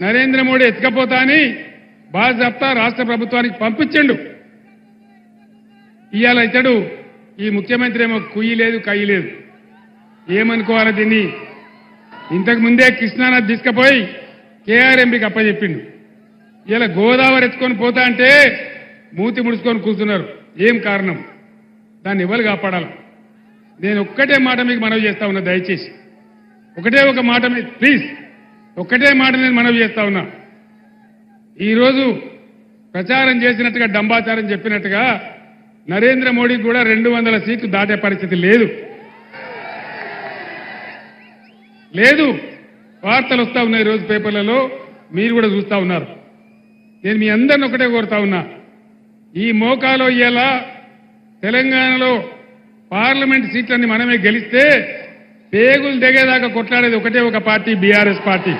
నరేంద్ర మోడీ ఎత్తుకపోతా అని బాజాప్తా రాష్ట్ర ప్రభుత్వానికి పంపించండు. ఇవాళ ఇతడు ఈ ముఖ్యమంత్రి ఏమో కుయ్యి లేదు కయ్యి లేదు, ఏమనుకోవాలి దీన్ని? ఇంతకు ముందే కృష్ణానది తీసుకుపోయి కేఆర్ఎంబీకి అప్పచెప్పిండు. ఇలా గోదావరి ఎత్తుకొని పోతా అంటే మూతి ముడుచుకొని కూర్చున్నారు. ఏం కారణం? దాన్ని ఎవరు కాపాడాలి? నేను ఒక్కటే మాట మీకు మనవి చేస్తా ఉన్నా, దయచేసి ఒకటే ఒక మాట మీద ప్లీజ్, ఒక్కటే మాట నేను మనవి చేస్తా ఉన్నా. ఈరోజు ప్రచారం చేసినట్టుగా డంబాచారం చెప్పినట్టుగా నరేంద్ర మోడీకి కూడా 200 సీట్లు దాటే పరిస్థితి లేదు. వార్తలు వస్తా ఉన్నాయి రోజు పేపర్లలో, మీరు కూడా చూస్తా ఉన్నారు. నేను మీ అందరిని ఒకటే కోరుతా ఉన్నా, ఈ మోకాలో ఇలా తెలంగాణలో పార్లమెంట్ సీట్లన్నీ మనమే గెలిస్తే పేగులు దిగేదాకా కొట్లాడేది ఒకటే ఒక పార్టీ, బీఆర్ఎస్ పార్టీ.